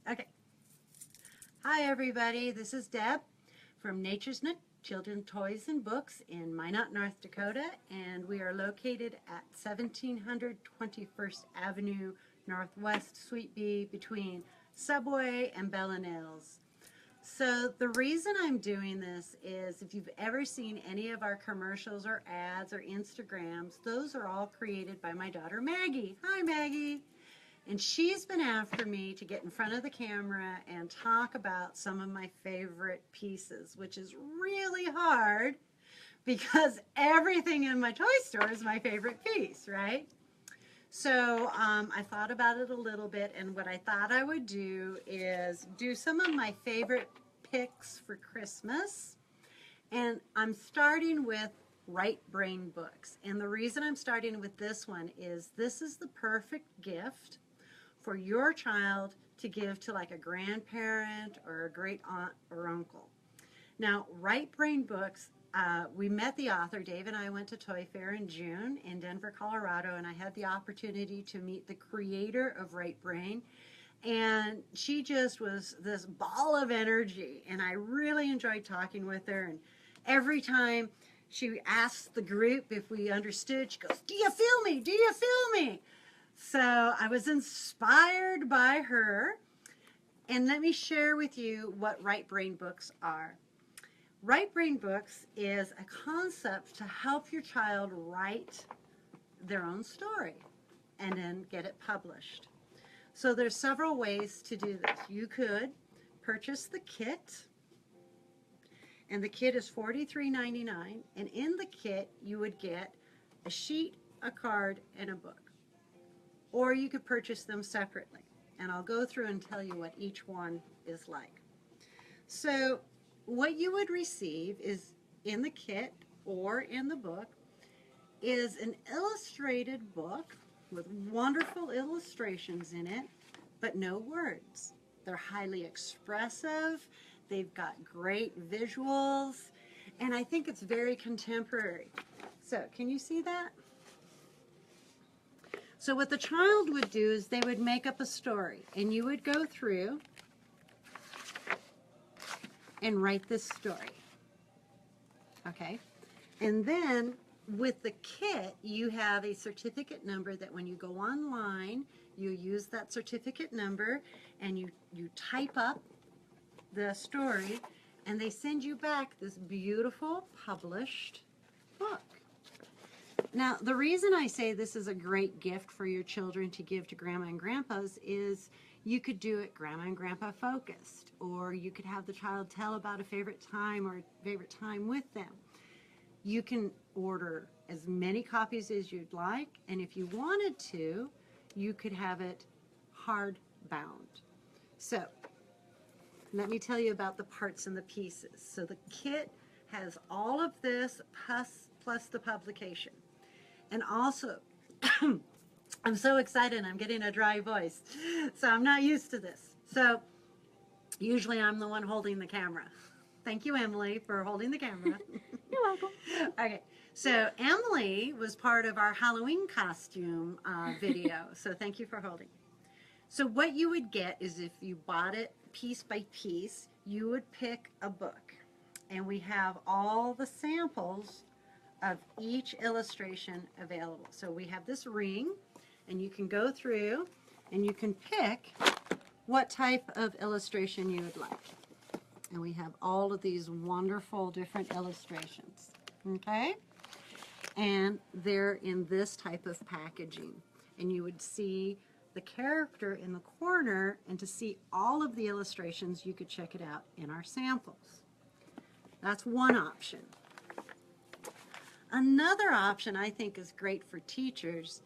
Okay. Hi, everybody. This is Deb from Nature's Nook Children's Toys and Books in Minot, North Dakota, and we are located at 1700 21st Avenue Northwest, Suite B, between Subway and Bella Nils. So the reason I'm doing this is if you've ever seen any of our commercials or ads or Instagrams, those are all created by my daughter Maggie. Hi, Maggie. And she's been after me to get in front of the camera and talk about some of my favorite pieces, which is really hard because everything in my toy store is my favorite piece, right? So I thought about it a little bit, and what I thought I would do is do some of my favorite picks for Christmas. And I'm starting with Right Brain Books. And the reason I'm starting with this one is this is the perfect gift for your child to give to like a grandparent or a great aunt or uncle. Now, Right Brain Books, we met the author. Dave and I went to Toy Fair in June in Denver, Colorado, and I had the opportunity to meet the creator of Right Brain. And she just was this ball of energy, and I really enjoyed talking with her. And every time she asked the group if we understood, she goes, "Do you feel me? Do you feel me?" So I was inspired by her, and let me share with you what Right Brain Books are. Right Brain Books is a concept to help your child write their own story and then get it published. So there's several ways to do this. You could purchase the kit, and the kit is $43.99, and in the kit you would get a sheet, a card, and a book. Or you could purchase them separately, and I'll go through and tell you what each one is like. So what you would receive is in the kit or in the book is an illustrated book with wonderful illustrations in it, but no words. They're highly expressive, they've got great visuals, and I think it's very contemporary. So can you see that? So what the child would do is they would make up a story, and you would go through and write this story. Okay? And then with the kit, you have a certificate number that when you go online, you use that certificate number and you type up the story, and they send you back this beautiful published book. Now, the reason I say this is a great gift for your children to give to Grandma and Grandpa's is you could do it Grandma and Grandpa focused, or you could have the child tell about a favorite time or a favorite time with them. You can order as many copies as you'd like, and if you wanted to, you could have it hardbound. So, let me tell you about the parts and the pieces. So the kit has all of this plus the publication. And also, I'm so excited, I'm getting a dry voice, so I'm not used to this. So usually I'm the one holding the camera. Thank you, Emily, for holding the camera. You're welcome. Okay, so Emily was part of our Halloween costume video, so thank you for holding. So what you would get is if you bought it piece by piece, you would pick a book. And we have all the samples of each illustration available. So we have this ring, and you can go through and you can pick what type of illustration you would like. And we have all of these wonderful different illustrations, okay? And they're in this type of packaging. And you would see the character in the corner, and to see all of the illustrations, you could check it out in our samples. That's one option. Another option I think is great for teachers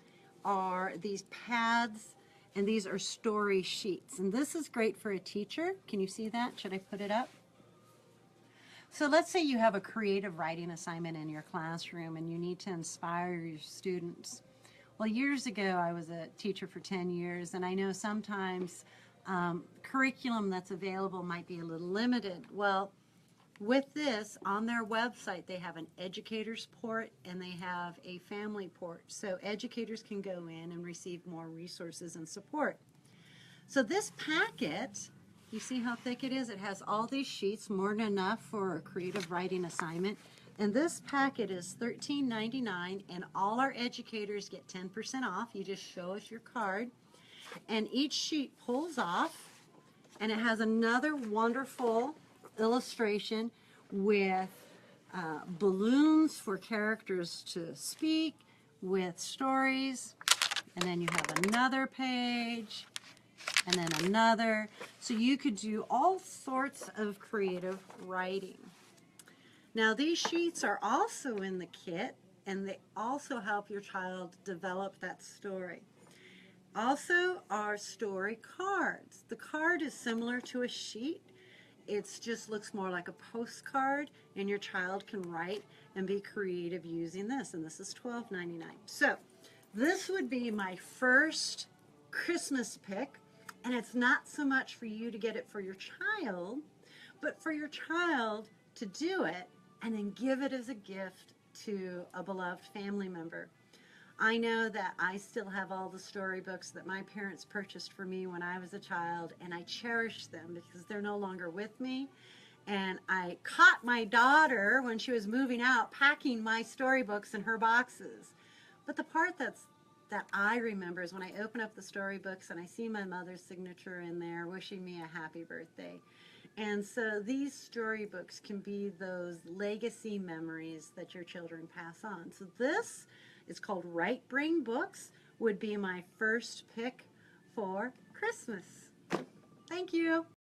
are these pads, and these are story sheets. And this is great for a teacher. Can you see that? Should I put it up? So let's say you have a creative writing assignment in your classroom and you need to inspire your students. Well, years ago I was a teacher for 10 years, and I know sometimes curriculum that's available might be a little limited. Well, with this, on their website, they have an educator's port and they have a family port. So educators can go in and receive more resources and support. So this packet, you see how thick it is? It has all these sheets, more than enough for a creative writing assignment. And this packet is $13.99, and all our educators get 10% off. You just show us your card. And each sheet pulls off, and it has another wonderful illustration with balloons for characters to speak, with stories, and then you have another page, and then another. So you could do all sorts of creative writing. Now these sheets are also in the kit, and they also help your child develop that story. Also are story cards. The card is similar to a sheet. It just looks more like a postcard, and your child can write and be creative using this, and this is $12.99. So this would be my first Christmas pick, and it's not so much for you to get it for your child, but for your child to do it and then give it as a gift to a beloved family member. I know that I still have all the storybooks that my parents purchased for me when I was a child, and I cherish them because they're no longer with me. And I caught my daughter when she was moving out packing my storybooks in her boxes. But the part that I remember is when I open up the storybooks and I see my mother's signature in there wishing me a happy birthday. And so these storybooks can be those legacy memories that your children pass on. So this is called Right Brain Books, would be my first pick for Christmas. Thank you.